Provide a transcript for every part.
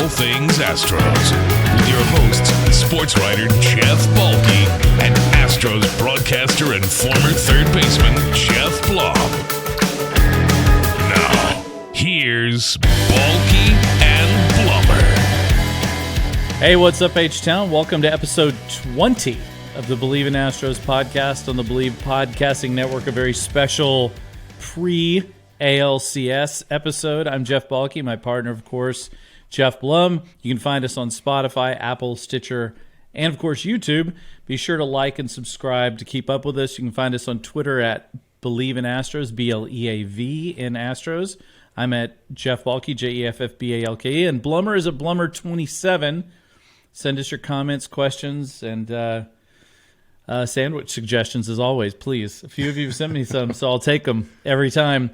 all things Astros with your hosts, sports writer Jeff Balke and Astros broadcaster and former third baseman Jeff Blum. Now, here's Balke and Blummer. Hey, what's up, H-Town? Welcome to episode 20 of the Believe in Astros podcast on the Believe Podcasting Network, a very special pre-ALCS episode. I'm Jeff Balke, my partner, of course, Jeff Blum. You can find us on Spotify, Apple, Stitcher, and, of course, YouTube. Be sure to like and subscribe to keep up with us. You can find us on Twitter at Believe in Astros, BLEAV in Astros. I'm at Jeff Balke, JEFFBALKE, and Blummer is at Blummer27. Send us your comments, questions, and sandwich suggestions, as always, please. A few of you have sent me some, so I'll take them every time.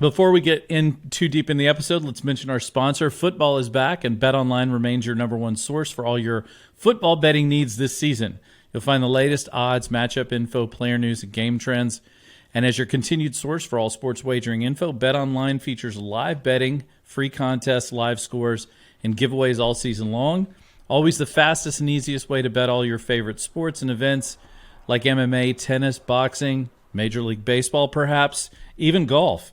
Before we get in too deep in the episode, let's mention our sponsor. Football is back, and BetOnline remains your number one source for all your football betting needs this season. You'll find the latest odds, matchup info, player news, and game trends. And as your continued source for all sports wagering info, BetOnline features live betting, free contests, live scores, and giveaways all season long. Always the fastest and easiest way to bet all your favorite sports and events like MMA, tennis, boxing, Major League Baseball perhaps, even golf.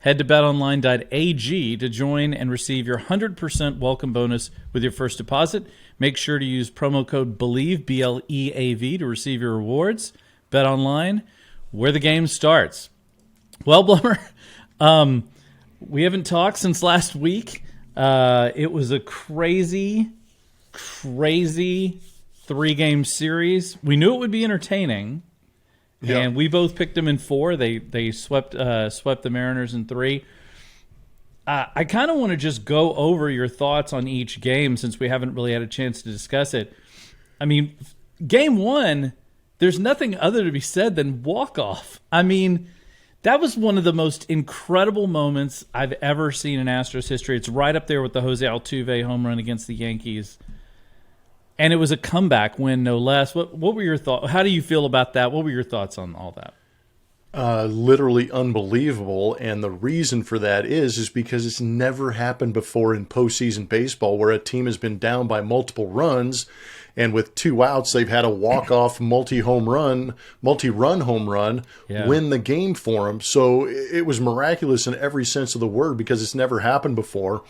Head to betonline.ag to join and receive your 100% welcome bonus with your first deposit. Make sure to use promo code BELIEVE, B-L-E-A-V, to receive your rewards. BetOnline, where the game starts. Well, Blummer, we haven't talked since last week. It was a crazy 3-game series. We knew it would be entertaining, and we both picked them in 4. They swept the Mariners in 3. I kind of want to just go over your thoughts on each game since we haven't really had a chance to discuss it. I mean, game 1, there's nothing other to be said than walk-off. I mean, that was one of the most incredible moments I've ever seen in Astros history. It's right up there with the Jose Altuve home run against the Yankees. And it was a comeback win, no less. What were your thoughts? How do you feel about that? What were your thoughts on all that? Literally unbelievable. And the reason for that is because it's never happened before in postseason baseball where a team has been down by multiple runs. And with 2 outs, they've had a walk-off multi-run home run win the game for them. So it was miraculous in every sense of the word because it's never happened before.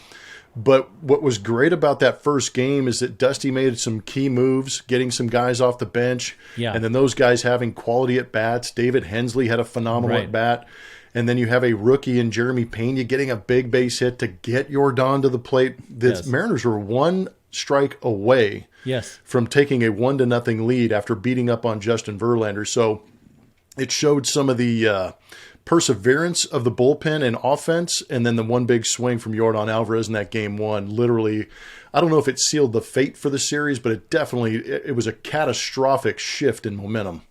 But what was great about that first game is that Dusty made some key moves, getting some guys off the bench, and then those guys having quality at-bats. David Hensley had a phenomenal at-bat. And then you have a rookie in Jeremy Pena getting a big base hit to get Yordan to the plate. The Mariners were 1 strike away from taking a 1-0 lead after beating up on Justin Verlander. So it showed some of the perseverance of the bullpen and offense, and then the one big swing from Yordan Alvarez in that game 1. Literally, I don't know if it sealed the fate for the series, but it was a catastrophic shift in momentum.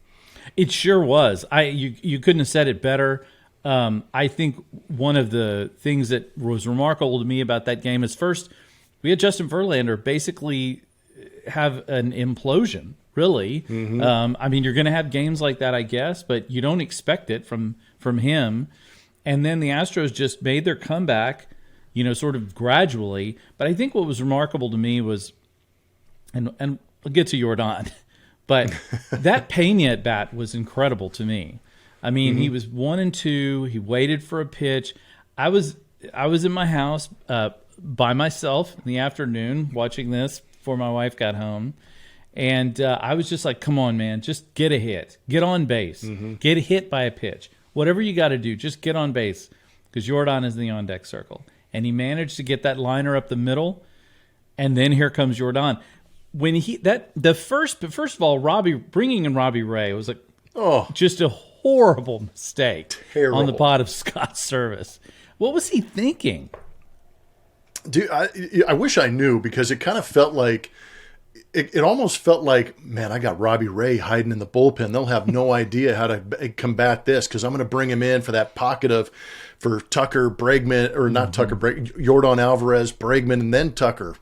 It sure was. You couldn't have said it better. I think one of the things that was remarkable to me about that game is, first, we had Justin Verlander basically have an implosion, really. Mm-hmm. I mean, you're going to have games like that, I guess, but you don't expect it from him. And then the Astros just made their comeback, sort of gradually. But I think what was remarkable to me was, and we'll get to Yordan, but that Pena at bat was incredible to me. I mean, he was 1-2. He waited for a pitch. I was in my house by myself in the afternoon watching this before my wife got home. And I was just like, come on, man, just get a hit. Get on base. Get hit by a pitch. Whatever you got to do, just get on base because Yordan is in the on-deck circle. And he managed to get that liner up the middle, and then here comes Yordan. When first of all, bringing in Robbie Ray was just a horrible mistake on the part of Scott Service. What was he thinking? Dude, I wish I knew because it kind of felt like it almost felt like, man, I got Robbie Ray hiding in the bullpen. They'll have no idea how to combat this because I'm going to bring him in for that pocket for Tucker, Bregman, or not Tucker, Yordan Alvarez, Bregman, and then Tucker.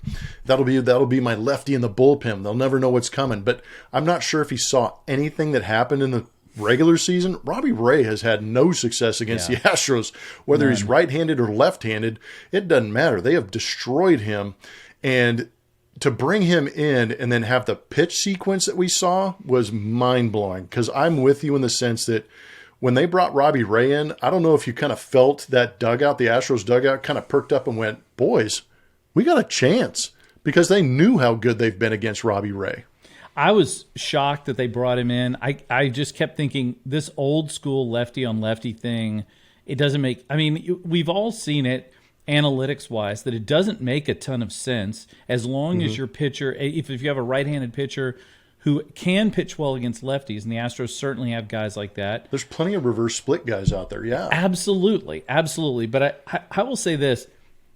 That'll be my lefty in the bullpen. They'll never know what's coming. But I'm not sure if he saw anything that happened in the regular season, Robbie Ray has had no success against the Astros. Whether he's right-handed or left-handed, it doesn't matter. They have destroyed him. And to bring him in and then have the pitch sequence that we saw was mind-blowing, because I'm with you in the sense that when they brought Robbie Ray in, I don't know if you kind of felt that dugout, the Astros dugout, kind of perked up and went, boys, we got a chance, because they knew how good they've been against Robbie Ray. I was shocked that they brought him in. I just kept thinking, this old school lefty on lefty thing, it doesn't make, I mean, we've all seen it analytics wise, that it doesn't make a ton of sense as long as your pitcher, if you have a right-handed pitcher who can pitch well against lefties, and the Astros certainly have guys like that. There's plenty of reverse split guys out there, yeah. Absolutely, absolutely. But I will say this,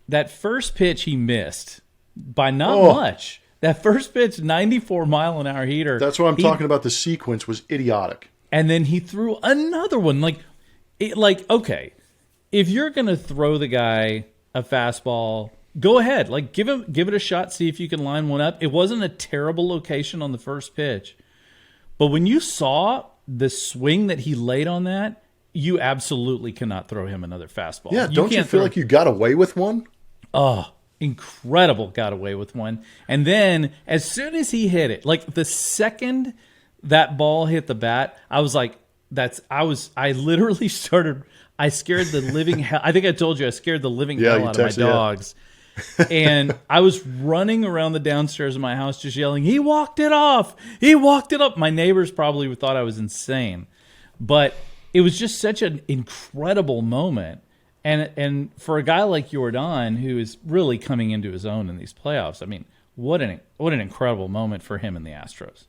that first pitch he missed by not much. That first pitch, 94-mile-an-hour heater. That's what I'm talking about. The sequence was idiotic. And then he threw another one. Okay, if you're going to throw the guy a fastball, go ahead. Like, give it a shot, see if you can line one up. It wasn't a terrible location on the first pitch. But when you saw the swing that he laid on that, you absolutely cannot throw him another fastball. Yeah, don't you feel like you got away with one? Oh, incredible, got away with one. And then as soon as he hit it, like the second that ball hit the bat, I was like, I literally started, I scared the living hell. I think I told you I scared the living hell out of my dogs. And I was running around the downstairs of my house just yelling, he walked it off. He walked it up. My neighbors probably thought I was insane. But it was just such an incredible moment. And for a guy like Jordan, who is really coming into his own in these playoffs, I mean, what an incredible moment for him and the Astros.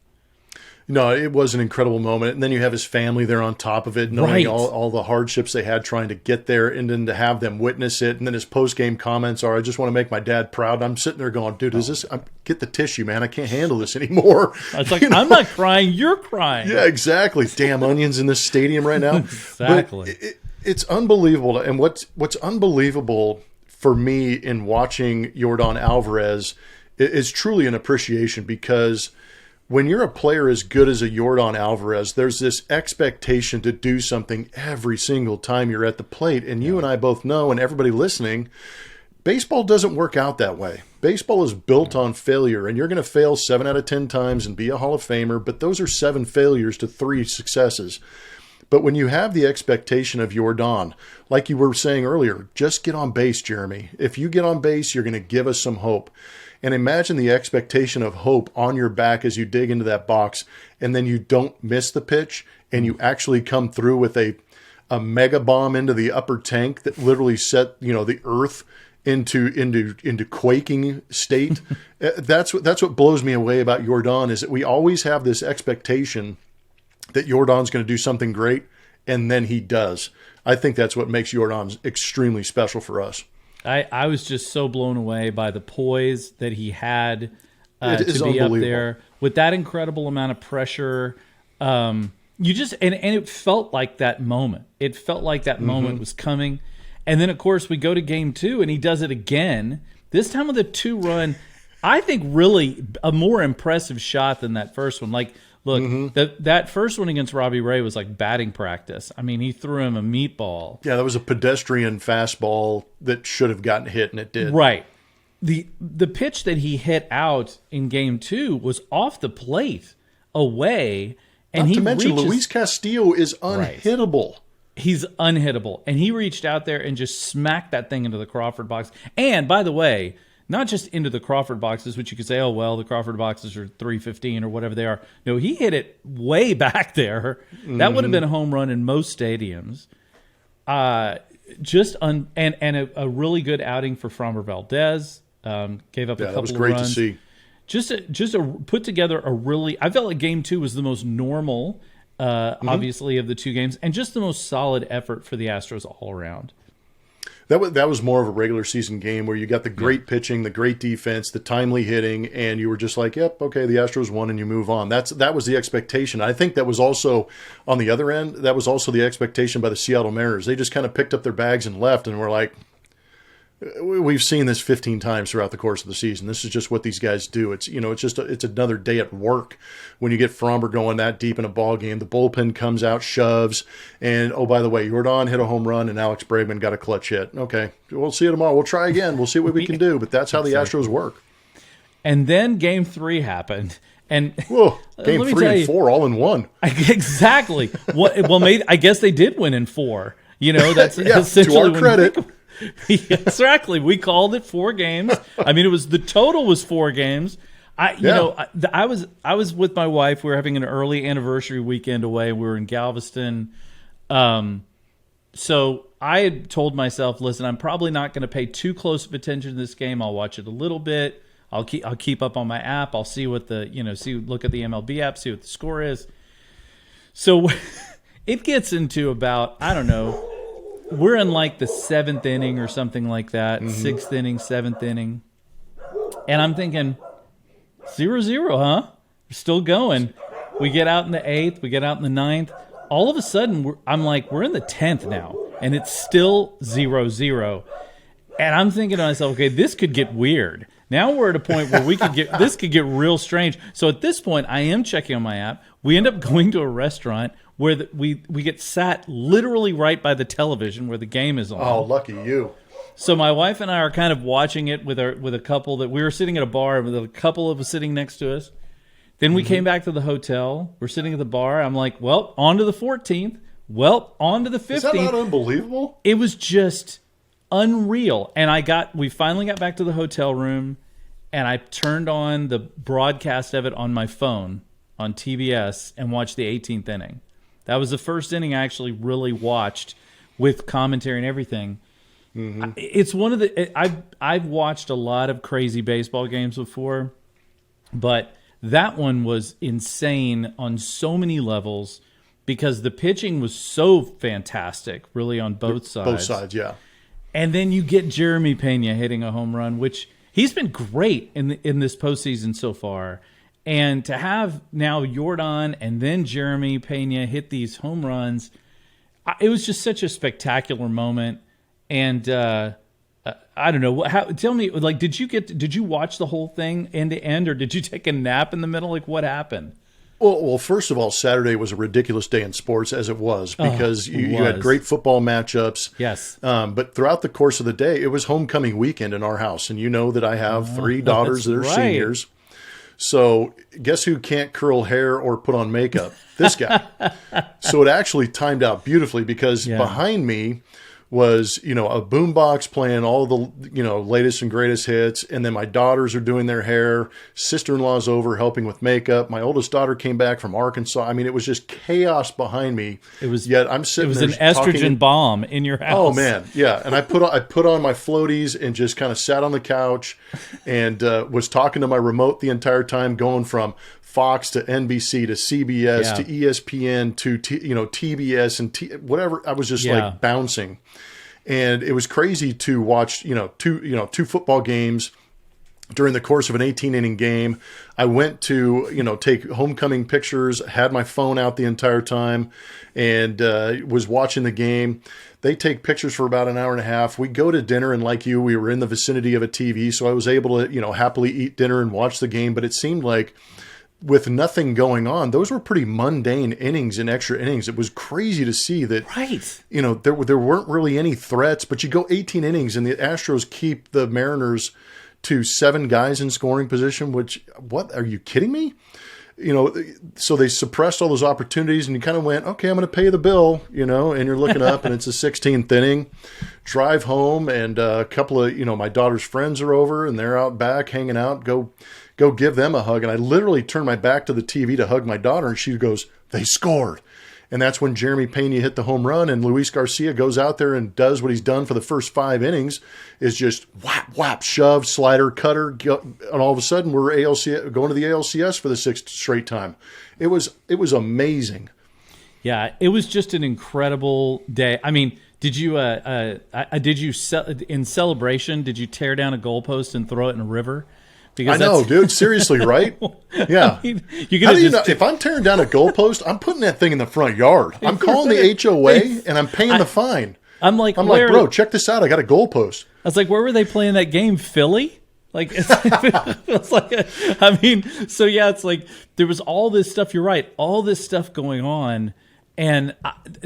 No, it was an incredible moment. And then you have his family there on top of it, knowing all the hardships they had trying to get there, and then to have them witness it. And then his post-game comments are, I just want to make my dad proud. I'm sitting there going, dude, get the tissue, man. I can't handle this anymore. It's like, I'm not crying, you're crying. Yeah, exactly. Damn onions in this stadium right now. Exactly. But it's unbelievable. And what's unbelievable for me in watching Yordan Alvarez is truly an appreciation, because when you're a player as good as a Yordan Alvarez, there's this expectation to do something every single time you're at the plate. And you and I both know, and everybody listening, baseball doesn't work out that way. Baseball is built on failure, and you're going to fail 7 out of 10 times and be a Hall of Famer, but those are 7 failures to 3 successes. But when you have the expectation of Yordan, like you were saying earlier, just get on base, Jeremy. If you get on base, you're going to give us some hope. And imagine the expectation of hope on your back as you dig into that box, and then you don't miss the pitch, and you actually come through with a mega bomb into the upper tank that literally set the earth into quaking state. That's what blows me away about Yordan, is that we always have this expectation that Yordan's going to do something great, and then he does. I think that's what makes Yordan extremely special for us. I was just so blown away by the poise that he had to be up there with that incredible amount of pressure. And it felt like that moment. It felt like that moment was coming. And then, of course, we go to game 2, and he does it again, this time with a 2-run, I think really a more impressive shot than that first one. Like, look, that first one against Robbie Ray was like batting practice. I mean, he threw him a meatball. Yeah, that was a pedestrian fastball that should have gotten hit, and it did. Right. The pitch that he hit out in game 2 was off the plate, away. And Not to mention, Luis Castillo is unhittable. Right. He's unhittable. And he reached out there and just smacked that thing into the Crawford box. And, by the way, not just into the Crawford boxes, which you could say, oh, well, the Crawford boxes are 315 or whatever they are. No, he hit it way back there. That would have been a home run in most stadiums. And a really good outing for Framber Valdez. Gave up a couple of runs. That was great to see. Just put together I felt like game 2 was the most normal, obviously, of the 2 games, and just the most solid effort for the Astros all around. That was more of a regular season game where you got the great pitching, the great defense, the timely hitting, and you were just like, yep, okay, the Astros won, and you move on. That was the expectation. I think that was also, on the other end, that was also the expectation by the Seattle Mariners. They just kind of picked up their bags and left, and were like, we've seen this 15 times throughout the course of the season. This is just what these guys do. It's it's another day at work when you get Fromber going that deep in a ball game. The bullpen comes out, shoves, and oh, by the way, Jordan hit a home run and Alex Bregman got a clutch hit. Okay, we'll see you tomorrow. We'll try again. We'll see what we can do. But that's how the Astros work. And then Game 3 happened. And Whoa, Game 3 and 4 all in one. Exactly. Well, maybe I guess they did win in 4. That's yeah, essentially to our credit. Exactly. We called it 4 games. I mean, the total was 4 games. I was with my wife. We were having an early anniversary weekend away. We were in Galveston. So I had told myself, listen, I'm probably not going to pay too close of attention to this game. I'll watch it a little bit. I'll keep up on my app. I'll see what look at the MLB app, see what the score is. So it gets into about, I don't know, we're in like the 7th inning or something like that, 6th inning, 7th inning. And I'm thinking, 0-0, huh? We're still going. We get out in the 8th, we get out in the 9th. All of a sudden, I'm like, we're in the 10th now, and it's still 0-0. And I'm thinking to myself, okay, this could get weird. Now we're at a point where this could get real strange. So at this point, I am checking on my app. We end up going to a restaurant where we get sat literally right by the television where the game is on. Oh, lucky you. So my wife and I are kind of watching it with a couple that we were sitting at a bar with a couple of us sitting next to us. Then we came back to the hotel. We're sitting at the bar. I'm like, well, on to the 14th. Well, on to the 15th. Is that not unbelievable? It was just unreal. And we finally got back to the hotel room, and I turned on the broadcast of it on my phone on TBS and watched the 18th inning. That was the first inning I actually really watched with commentary and everything. It's one of the I've watched a lot of crazy baseball games before, but that one was insane on so many levels because the pitching was so fantastic, really, on both sides. Both sides, yeah. And then you get Jeremy Pena hitting a home run, which he's been great in this postseason so far. And to have now Jordan and then Jeremy Pena hit these home runs, it was just such a spectacular moment. And I don't know. Tell me, like, did you watch the whole thing end to end, or did you take a nap in the middle? Like, what happened? Well, first of all, Saturday was a ridiculous day in sports, as it was, because you had great football matchups. Yes. But throughout the course of the day, it was homecoming weekend in our house. And you know that I have 3 daughters that are seniors. So guess who can't curl hair or put on makeup? This guy. So it actually timed out beautifully because behind me was, a boombox playing all the, latest and greatest hits. And then my daughters are doing their hair. Sister-in-law's over helping with makeup. My oldest daughter came back from Arkansas. I mean, it was just chaos behind me. Yet I'm sitting there. It was an estrogen bomb in your house. Oh man. Yeah. And I put on my floaties and just kind of sat on the couch and was talking to my remote the entire time, going from Fox to NBC to CBS to ESPN to TBS and whatever. I was just like bouncing, and it was crazy to watch two football games during the course of an 18-inning game. I went to take homecoming pictures, had my phone out the entire time, and was watching the game. They take pictures for about an hour and a half. We go to dinner, and like you, we were in the vicinity of a TV, so I was able to happily eat dinner and watch the game. But it seemed like, with nothing going on, those were pretty mundane innings and extra innings. It was crazy to see that, there weren't really any threats, but you go 18 innings and the Astros keep the Mariners to 7 guys in scoring position, what, are you kidding me? So they suppressed all those opportunities, and you kind of went, okay, I'm going to pay the bill, and you're looking up and it's the 16th inning, drive home, and a couple of, my daughter's friends are over and they're out back hanging out, go give them a hug. And I literally turned my back to the TV to hug my daughter, and she goes, they scored. And that's when Jeremy Pena hit the home run, and Luis Garcia goes out there and does what he's done for the first 5 innings, is just whap, whap, shove, slider, cutter, and all of a sudden we're going to the ALCS for the 6th straight time. It was amazing. Yeah, it was just an incredible day. I mean, did you in celebration, did you tear down a goalpost and throw it in a river? Because I know, dude. Seriously, right? Yeah. I mean, if I'm tearing down a goalpost, I'm putting that thing in the front yard. I'm calling the HOA and I'm paying the fine. I'm like, bro, check this out. I got a goalpost. I was like, where were they playing that game? Philly? Like, it's like, I mean, so yeah, it's like there was all this stuff. You're right, all this stuff going on, and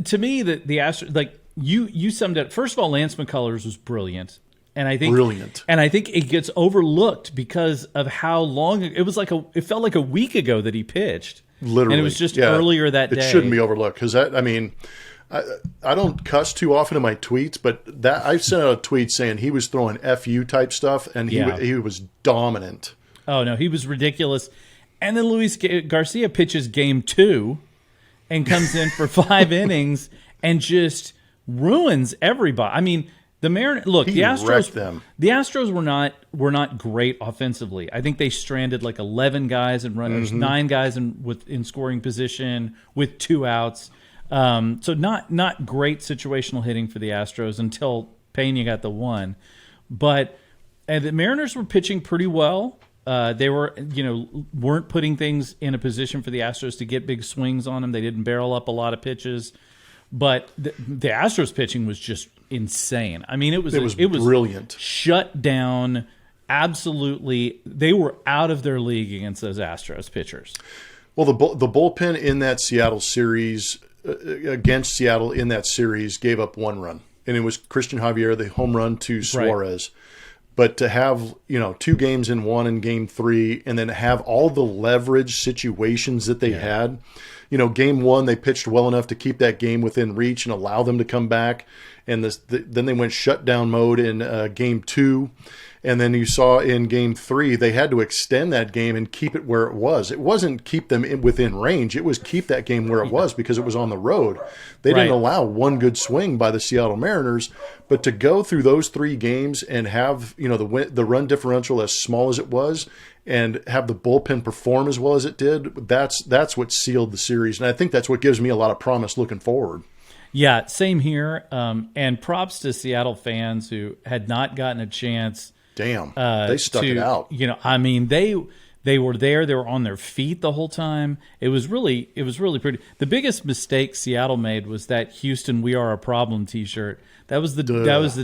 to me, the Astros, like you summed it. First of all, Lance McCullers was brilliant, and I think it gets overlooked because of how long it was. It felt like a week ago that he pitched, literally, and it was just earlier that day. It shouldn't be overlooked because I don't cuss too often in my tweets, but I sent out a tweet saying he was throwing FU type stuff, and he was dominant. Oh, no, he was ridiculous. And then Luis Garcia pitches game 2 and comes in for 5 innings and just ruins everybody. I mean, the Mariners. Look, the Astros were not great offensively. I think they stranded like 11 guys and runners, 9 guys in scoring position with 2 outs. So not great situational hitting for the Astros until Pena got the 1, but the Mariners were pitching pretty well. They weren't putting things in a position for the Astros to get big swings on them. They didn't barrel up a lot of pitches, but the Astros pitching was just insane. I mean, it was brilliant, shut down. Absolutely, they were out of their league against those Astros pitchers. Well, the bullpen in that Seattle series. Against Seattle in that series gave up 1 run, and it was Christian Javier, the home run to Suarez. Right. But to have 2 games in 1 in game 3, and then have all the leverage situations that they had, game 1 they pitched well enough to keep that game within reach and allow them to come back, and then they went shutdown mode in game 2. And then you saw in game 3, they had to extend that game and keep it where it was. It wasn't keep them within range. It was keep that game where it was because it was on the road. They didn't allow 1 good swing by the Seattle Mariners. But to go through those 3 games and have the run differential as small as it was and have the bullpen perform as well as it did, that's what sealed the series. And I think that's what gives me a lot of promise looking forward. Yeah, same here. And props to Seattle fans who had not gotten a chance. Damn, they stuck it out. I mean, they were there. They were on their feet the whole time. It was really pretty. The biggest mistake Seattle made was that Houston "We Are a Problem" T-shirt. That was the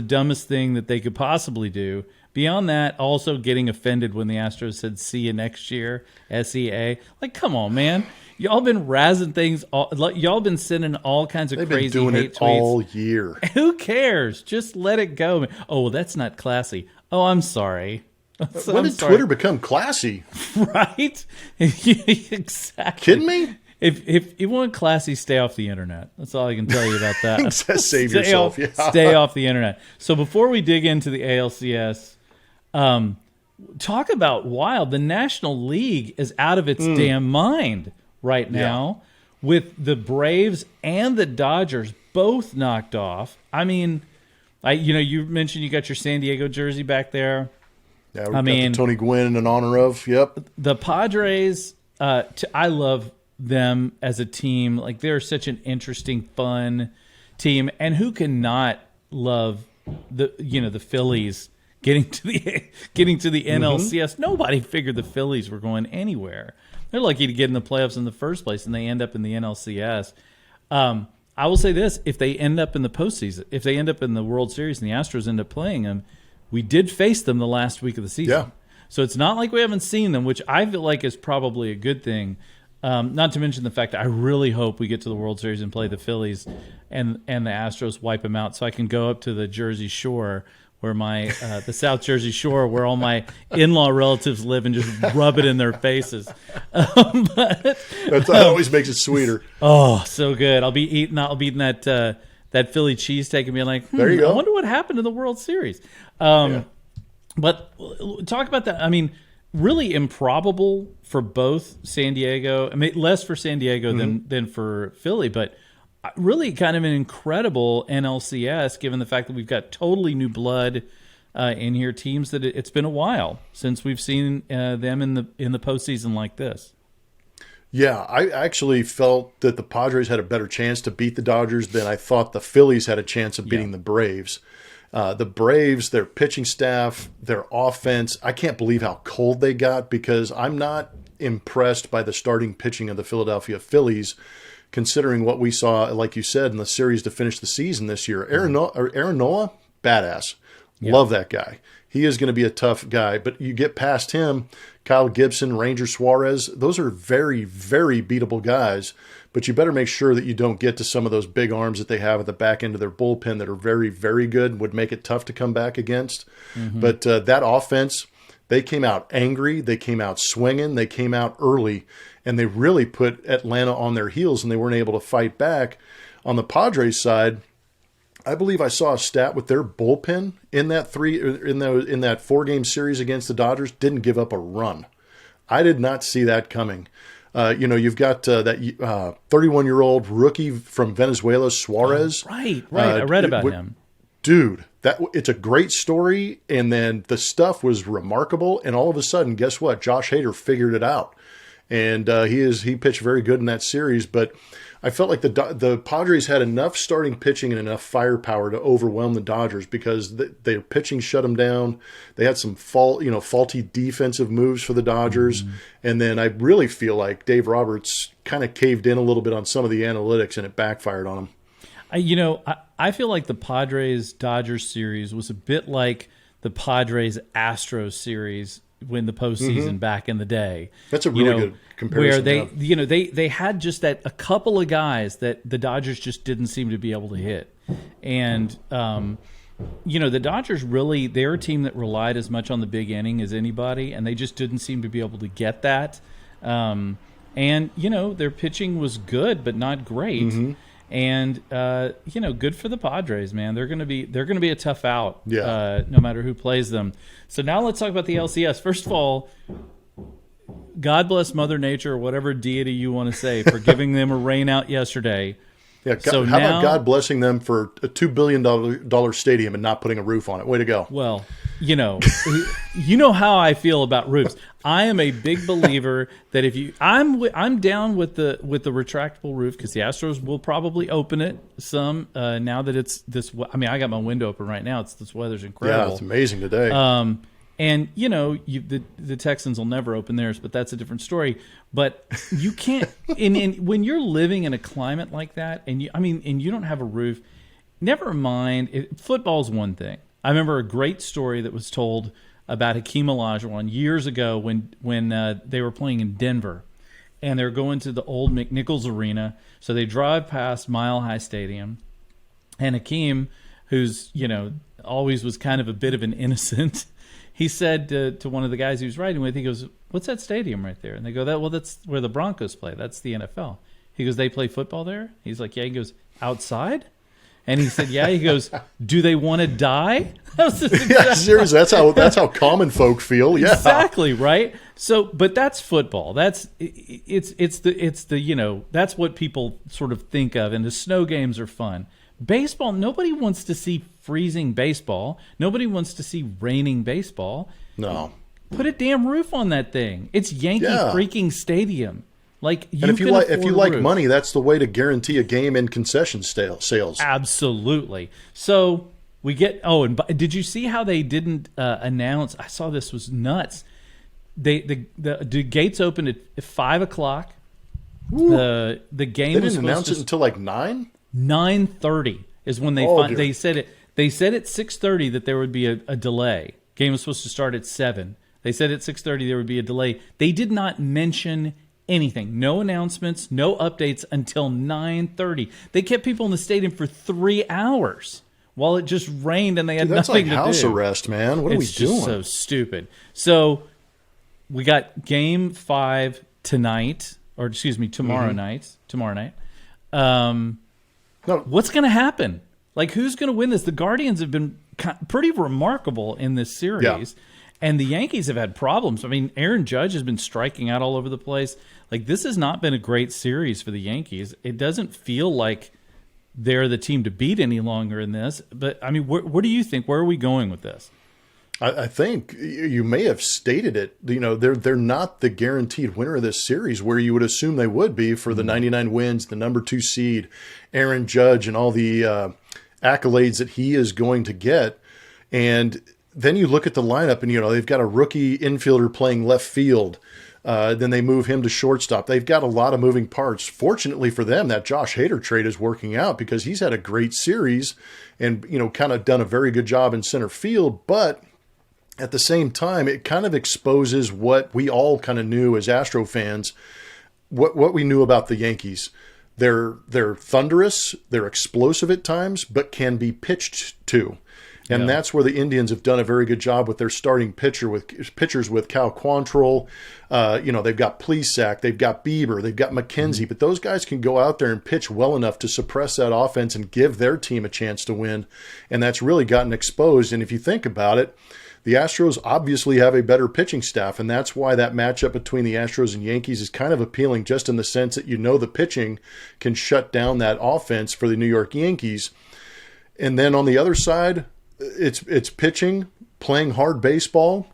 dumbest thing that they could possibly do. Beyond that, also getting offended when the Astros said "See you next year," SEA. Like, come on, man. Y'all been razzing things. Y'all been sending all kinds of crazy doing hate it tweets all year. Who cares? Just let it go. Oh, well, that's not classy. Oh, I'm sorry. When did Twitter become classy? Right? Exactly. Kidding me? If you want classy, stay off the internet. That's all I can tell you about that. Save yourself. Stay off the internet. So before we dig into the ALCS, talk about wild. The National League is out of its damn mind right now with the Braves and the Dodgers both knocked off. I mean, you mentioned you got your San Diego jersey back there. Yeah, we got the Tony Gwynn in honor of. Yep. The Padres, I love them as a team. Like, they're such an interesting, fun team. And who can not love the Phillies getting to the NLCS? Nobody figured the Phillies were going anywhere. They're lucky to get in the playoffs in the first place, and they end up in the NLCS. I will say this: if they end up in the postseason, if they end up in the World Series and the Astros end up playing them, we did face them the last week of the season. Yeah. So it's not like we haven't seen them, which I feel like is probably a good thing. Not to mention the fact that I really hope we get to the World Series and play the Phillies and the Astros wipe them out so I can go up to the Jersey Shore where the South Jersey Shore where all my in-law relatives live and just rub it in their faces. That always makes it sweeter. Oh, so good. I'll be eating that Philly cheesesteak and being like, there you go. I wonder what happened in the World Series. But talk about that. I mean, really improbable for both San Diego. I mean, less for San Diego than for Philly, but really kind of an incredible NLCS given the fact that we've got totally new blood in here. Teams that it's been a while since we've seen them in the postseason like this. Yeah, I actually felt that the Padres had a better chance to beat the Dodgers than I thought the Phillies had a chance of beating the Braves. The Braves, their pitching staff, their offense, I can't believe how cold they got because I'm not impressed by the starting pitching of the Philadelphia Phillies. considering what we saw, like you said, in the series to finish the season this year. Aaron Nola, badass. Yep. Love that guy. He is going to be a tough guy, but you get past him, Kyle Gibson, Ranger Suarez, those are very, very beatable guys, but you better make sure that you don't get to some of those big arms that they have at the back end of their bullpen that are very, very good, would make it tough to come back against. But that offense, they came out angry, they came out swinging, they came out early, and they really put Atlanta on their heels, and they weren't able to fight back. On the Padres side, I believe I saw a stat with their bullpen in that 4-game series against the Dodgers didn't give up a run. I did not see that coming. You've got that 31-year-old rookie from Venezuela, Suarez. Right. I read about him. Dude, it's a great story, and then the stuff was remarkable, and all of a sudden, guess what? Josh Hader figured it out, and he pitched very good in that series, but I felt like the Padres had enough starting pitching and enough firepower to overwhelm the Dodgers because their pitching shut them down. They had some faulty defensive moves for the Dodgers. And then I really feel like Dave Roberts kind of caved in a little bit on some of the analytics, and it backfired on him. I feel like the Padres-Dodgers series was a bit like the Padres-Astros series when the postseason back in the day. That's a really good comparison. Where they had just a couple of guys that the Dodgers just didn't seem to be able to hit. And, the Dodgers really, they're a team that relied as much on the big inning as anybody, and they just didn't seem to be able to get that. Their pitching was good, but not great. And good for the Padres, man. They're gonna be a tough out, no matter who plays them. So now let's talk about the LCS. First of all, God bless Mother Nature, or whatever deity you want to say, for giving them a rain out yesterday. Yeah, how about God blessing them for a $2 billion stadium and not putting a roof on it? Way to go. Well, you know how I feel about roofs. I am a big believer that I'm down with the retractable roof, because the Astros will probably open it some now that it's this. I mean, I got my window open right now. This weather's incredible. Yeah, it's amazing today. And the Texans will never open theirs, but that's a different story. But you can't. When you're living in a climate like that, and you don't have a roof, never mind. Football's one thing. I remember a great story that was told about Hakeem Olajuwon years ago when they were playing in Denver, and they're going to the old McNichols Arena. So they drive past Mile High Stadium, and Hakeem, who's always was kind of a bit of an innocent, he said to one of the guys he was riding with, he goes, "What's that stadium right there?" And they go, "That's where the Broncos play. That's the NFL." He goes, "They play football there?" He's like, "Yeah." He goes, "Outside?" And he said, "Yeah." He goes, "Do they want to die?" Yeah, seriously, that's how common folk feel. Yeah, exactly, right. So, but that's football. That's that's what people sort of think of. And the snow games are fun. Baseball, nobody wants to see freezing baseball. Nobody wants to see raining baseball. No, put a damn roof on that thing. It's Yankee freaking Stadium. Like, if you like money, that's the way to guarantee a game in concession sales. Absolutely. So we get. Oh, and did you see how they didn't announce? I saw this was nuts. The gates opened at 5:00. The game they didn't announce it until like 9. 9:30 is when they said it. They said at 6:30 that there would be a delay. Game was supposed to start at 7. They said at 6:30 there would be a delay. They did not mention anything. No announcements, no updates until 9:30. They kept people in the stadium for 3 hours while it just rained and they had nothing to do. That's like house arrest, man. What are we doing? It's just so stupid. So we got Game 5 tonight, or excuse me, tomorrow night. Tomorrow night. What's going to happen? Like, who's going to win this? The Guardians have been pretty remarkable in this series, and the Yankees have had problems. I mean, Aaron Judge has been striking out all over the place. Like, this has not been a great series for the Yankees. It doesn't feel like they're the team to beat any longer in this. But, I mean, what do you think? Where are we going with this? I think you may have stated it. They're not the guaranteed winner of this series, where you would assume they would be for the 99 wins, the number 2 seed, Aaron Judge, and all the accolades that he is going to get. And then you look at the lineup, and they've got a rookie infielder playing left field. Then they move him to shortstop. They've got a lot of moving parts. Fortunately for them, that Josh Hader trade is working out because he's had a great series and, kind of done a very good job in center field. But at the same time, it kind of exposes what we all kind of knew as Astro fans, what we knew about the Yankees. They're thunderous, they're explosive at times, but can be pitched to. And that's where the Indians have done a very good job with their starting pitchers with Cal Quantrill. They've got Plesac, they've got Bieber, they've got McKenzie, but those guys can go out there and pitch well enough to suppress that offense and give their team a chance to win. And that's really gotten exposed. And if you think about it, the Astros obviously have a better pitching staff, and that's why that matchup between the Astros and Yankees is kind of appealing, just in the sense that the pitching can shut down that offense for the New York Yankees. And then on the other side, it's pitching, playing hard baseball,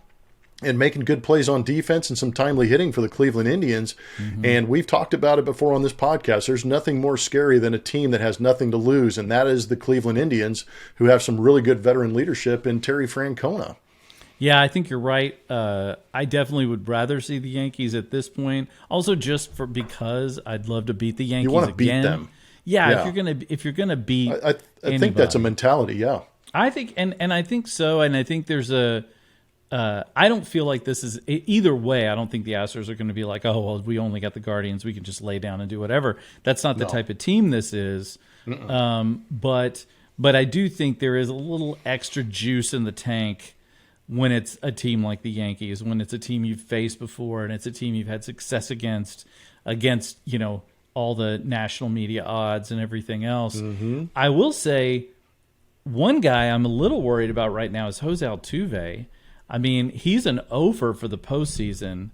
and making good plays on defense and some timely hitting for the Cleveland Indians. Mm-hmm. And we've talked about it before on this podcast. There's nothing more scary than a team that has nothing to lose, and that is the Cleveland Indians, who have some really good veteran leadership in Terry Francona. Yeah, I think you're right. I definitely would rather see the Yankees at this point. Also, just because I'd love to beat the Yankees. You want to beat again. them? Yeah, if you're gonna beat, I think that's a mentality. Yeah, I think, and I think so, and I think there's I don't feel like this is either way. I don't think the Astros are going to be like, oh well, we only got the Guardians, we can just lay down and do whatever. That's not the type of team this is. But I do think there is a little extra juice in the tank when it's a team like the Yankees, when it's a team you've faced before and it's a team you've had success against all the national media odds and everything else. Mm-hmm. I will say one guy I'm a little worried about right now is Jose Altuve. I mean, he's an over for the postseason.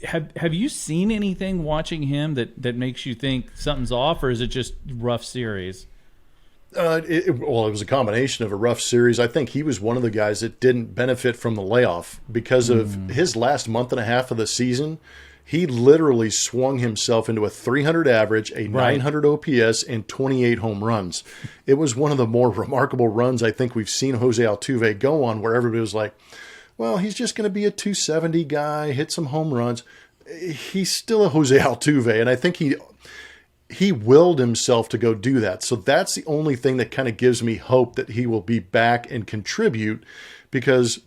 Have you seen anything watching him that makes you think something's off, or is it just rough series? It was a combination of a rough series. I think he was one of the guys that didn't benefit from the layoff because of his last month and a half of the season. He literally swung himself into a 300 average, a 900 OPS, and 28 home runs. It was one of the more remarkable runs I think we've seen Jose Altuve go on, where everybody was like, well, he's just going to be a 270 guy, hit some home runs. He's still a Jose Altuve, and I think he willed himself to go do that. So that's the only thing that kind of gives me hope that he will be back and contribute, because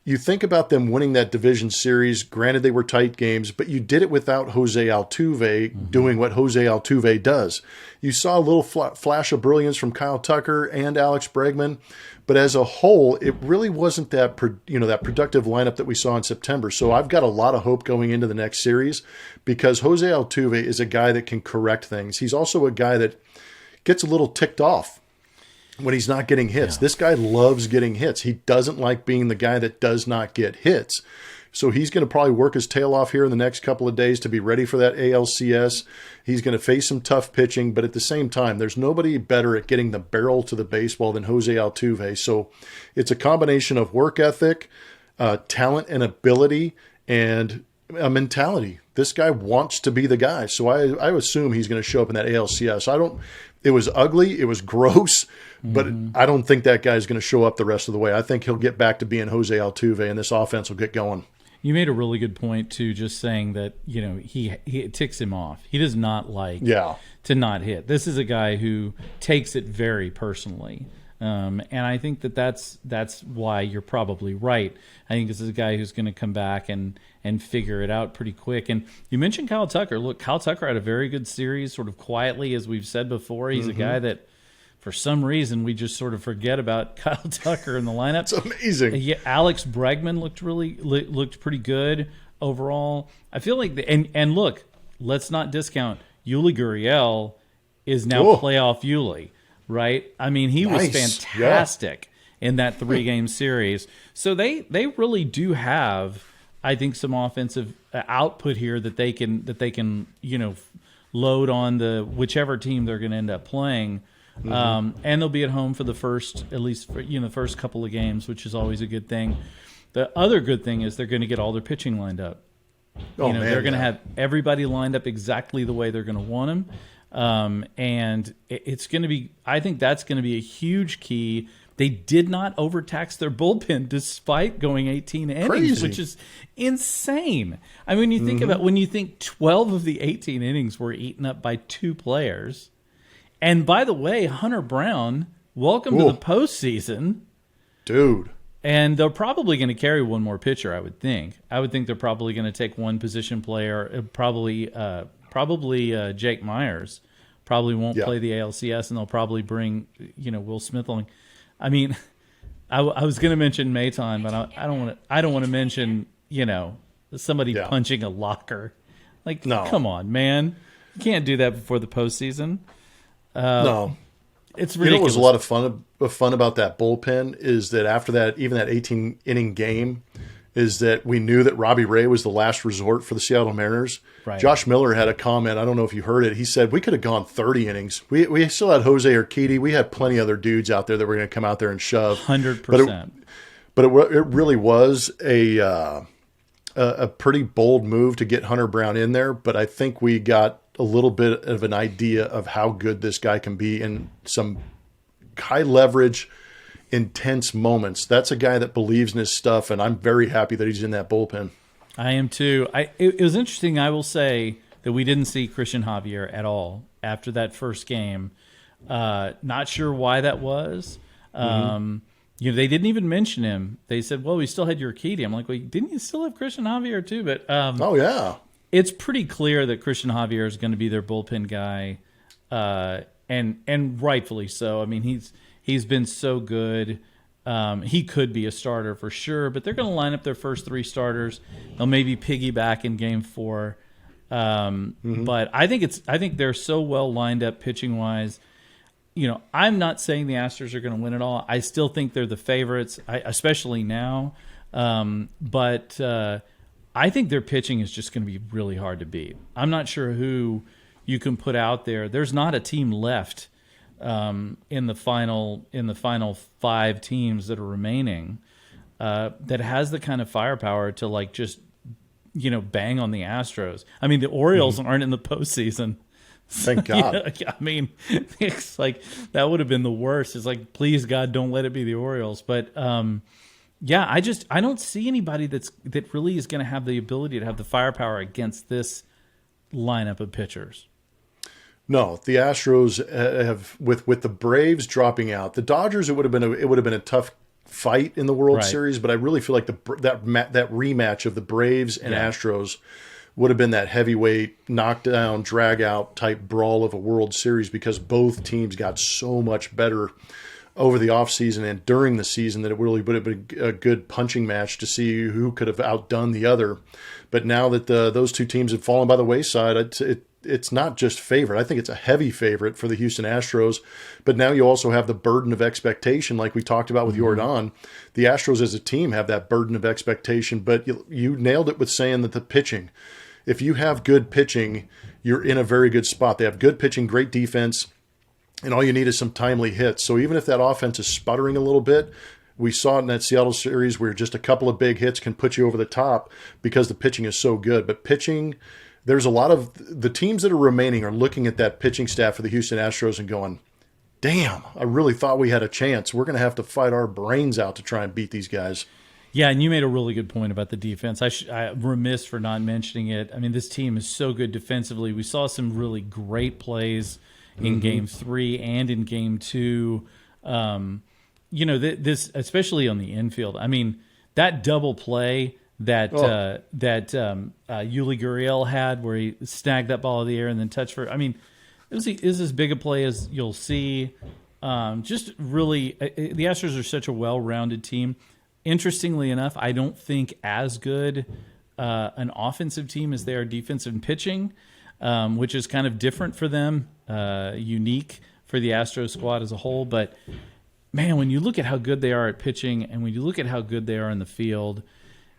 you think about them winning that division series. Granted, they were tight games, but you did it without Jose Altuve doing what Jose Altuve does. You saw a little flash of brilliance from Kyle Tucker and Alex Bregman, but as a whole, it really wasn't that productive lineup that we saw in September. So I've got a lot of hope going into the next series, because Jose Altuve is a guy that can correct things. He's also a guy that gets a little ticked off when he's not getting hits. Yeah. This guy loves getting hits. He doesn't like being the guy that does not get hits. So he's going to probably work his tail off here in the next couple of days to be ready for that ALCS. He's going to face some tough pitching, but at the same time, there's nobody better at getting the barrel to the baseball than Jose Altuve. So it's a combination of work ethic, talent and ability, and a mentality. This guy wants to be the guy. So I assume he's going to show up in that ALCS. It was ugly. It was gross. But I don't think that guy's going to show up the rest of the way. I think he'll get back to being Jose Altuve, and this offense will get going. You made a really good point, too, just saying that, it ticks him off. He does not like to not hit. This is a guy who takes it very personally. And I think that's why you're probably right. I think this is a guy who's going to come back and figure it out pretty quick. And you mentioned Kyle Tucker. Look, Kyle Tucker had a very good series, sort of quietly, as we've said before. He's a guy that, for some reason, we just sort of forget about Kyle Tucker in the lineup. It's amazing. Yeah, Alex Bregman looked pretty good overall. I feel like and look, let's not discount Yuli Gurriel is now playoff Yuli, right? I mean, he was fantastic in that 3-game series. So they really do have, I think, some offensive output here that they can load on the whichever team they're going to end up playing. And they'll be at home for the first couple of games, which is always a good thing. The other good thing is they're going to get all their pitching lined up. They're going to have everybody lined up exactly the way they're going to want them. And it's going to be, I think that's going to be a huge key, They did not overtax their bullpen despite going 18 innings, Crazy. which is insane. I mean, you think about when you think 12 of the 18 innings were eaten up by 2 players. And by the way, Hunter Brown, welcome to the postseason. Dude. And they're probably going to carry one more pitcher, I would think. I would think they're probably going to take one position player, probably Jake Myers. Probably won't play the ALCS, and they'll probably bring, Will Smith along. I mean, I was going to mention Maton, but I don't want to mention, somebody punching a locker. Like, no. Come on, man. You can't do that before the postseason. No. It's ridiculous. You know what was a lot of fun about that bullpen is that after that, even that 18-inning game, is that we knew that Robbie Ray was the last resort for the Seattle Mariners. Right. Josh Miller had a comment. I don't know if you heard it. He said, we could have gone 30 innings. We still had Jose Urquidy. We had plenty of other dudes out there that were going to come out there and shove. 100%. But it really was a pretty bold move to get Hunter Brown in there. But I think we got a little bit of an idea of how good this guy can be in some high leverage, intense moments. That's a guy that believes in his stuff, and I'm very happy that he's in that bullpen. I am too. It was interesting, I will say, that we didn't see Christian Javier at all after that first game. Not sure why that was. They didn't even mention him. They said, well, we still had Urquidy. I'm like, well, didn't you still have Christian Javier too? But oh, yeah. It's pretty clear that Christian Javier is going to be their bullpen guy, and rightfully so. I mean, he's been so good. He could be a starter for sure, but they're going to line up their first 3 starters. They'll maybe piggyback in Game 4, but I think they're so well lined up pitching wise. I'm not saying the Astros are going to win it all. I still think they're the favorites, especially now. But I think their pitching is just going to be really hard to beat. I'm not sure who you can put out there. There's not a team left in the final 5 teams that are remaining that has the kind of firepower to just bang on the Astros. I mean, the Orioles aren't in the postseason. Thank God. I mean, it's like that would have been the worst. It's like, please God, don't let it be the Orioles. But I don't see anybody that really is going to have the ability to have the firepower against this lineup of pitchers. No, the Astros have with the Braves dropping out. The Dodgers, it would have been a tough fight in the World Series, but I really feel like that rematch of the Braves and Astros would have been that heavyweight knockdown, drag out type brawl of a World Series, because both teams got so much better over the offseason and during the season that it really would have been a good punching match to see who could have outdone the other. But now that those two teams have fallen by the wayside, it's not just favorite. I think it's a heavy favorite for the Houston Astros. But now you also have the burden of expectation, like we talked about with Yordan. The Astros as a team have that burden of expectation. But you nailed it with saying that the pitching, if you have good pitching, you're in a very good spot. They have good pitching, great defense, and all you need is some timely hits. So even if that offense is sputtering a little bit, we saw it in that Seattle series where just a couple of big hits can put you over the top because the pitching is so good. But pitching, there's a lot of the teams that are remaining are looking at that pitching staff for the Houston Astros and going, damn, I really thought we had a chance. We're going to have to fight our brains out to try and beat these guys. Yeah, and you made a really good point about the defense. I'm remiss for not mentioning it. I mean, this team is so good defensively. We saw some really great plays in Game 3 and in Game 2. This especially on the infield. I mean, that double play that Yuli Gurriel had, where he snagged that ball in the air and then touched for. I mean, it was as big a play as you'll see. Just really, the Astros are such a well-rounded team. Interestingly enough, I don't think as good an offensive team as they are defensive and pitching, which is kind of different for them, unique for the Astros squad as a whole. But man, when you look at how good they are at pitching and when you look at how good they are in the field,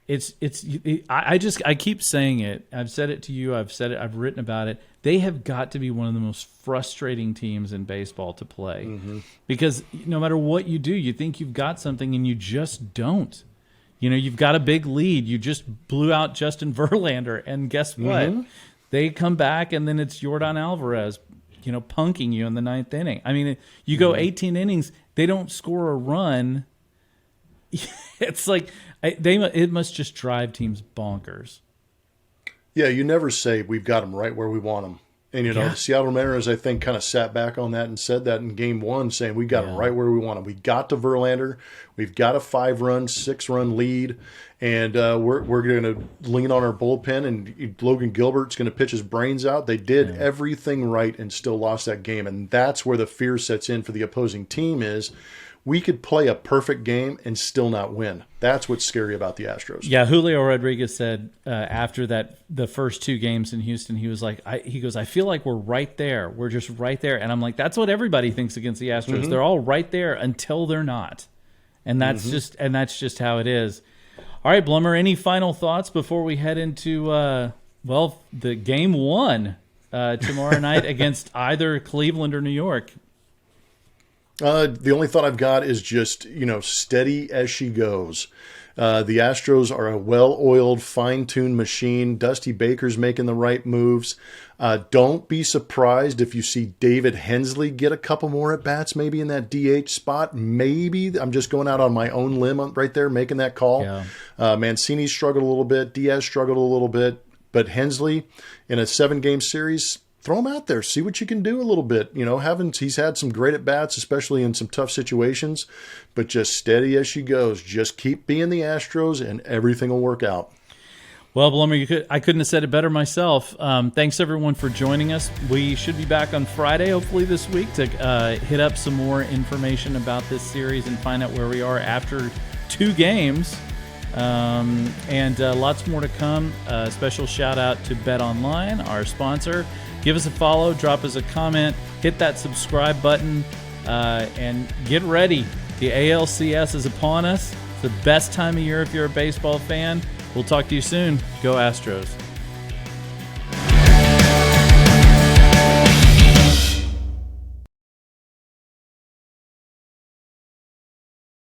I keep saying it. I've said it to you. I've said it. I've written about it. They have got to be one of the most frustrating teams in baseball to play, because no matter what you do, you think you've got something and you just don't. You've got a big lead. You just blew out Justin Verlander, and guess what? They come back, and then it's Yordan Alvarez, punking you in the 9th inning. I mean, you go 18 innings, they don't score a run, it's like it must just drive teams bonkers. Yeah, you never say we've got them right where we want them. And, the Seattle Mariners, I think, kind of sat back on that and said that in game one, saying we got them right where we want them. We got to Verlander. We've got a 5-run, 6-run lead, and we're going to lean on our bullpen, and Logan Gilbert's going to pitch his brains out. They did everything right and still lost that game, and that's where the fear sets in for the opposing team is we could play a perfect game and still not win. That's what's scary about the Astros. Yeah, Julio Rodriguez said after the first 2 games in Houston, he was like, I feel like we're right there. We're just right there. And I'm like, that's what everybody thinks against the Astros. Mm-hmm. They're all right there until they're not. And that's just how it is. All right, Blummer, any final thoughts before we head into the game 1 tomorrow night against either Cleveland or New York? The only thought I've got is just, steady as she goes. The Astros are a well-oiled, fine-tuned machine. Dusty Baker's making the right moves. Don't be surprised if you see David Hensley get a couple more at-bats, maybe in that DH spot. Maybe. I'm just going out on my own limb right there, making that call. Yeah. Mancini struggled a little bit. Diaz struggled a little bit. But Hensley, in a 7-game series, throw him out there. See what you can do a little bit. He's had some great at-bats, especially in some tough situations, but just steady as she goes. Just keep being the Astros, and everything will work out. Well, Blummer, I couldn't have said it better myself. Thanks, everyone, for joining us. We should be back on Friday, hopefully this week, to hit up some more information about this series and find out where we are after 2 games. And lots more to come. Special shout-out to Bet Online, our sponsor. Give us a follow, drop us a comment, hit that subscribe button, and get ready. The ALCS is upon us. It's the best time of year if you're a baseball fan. We'll talk to you soon. Go Astros.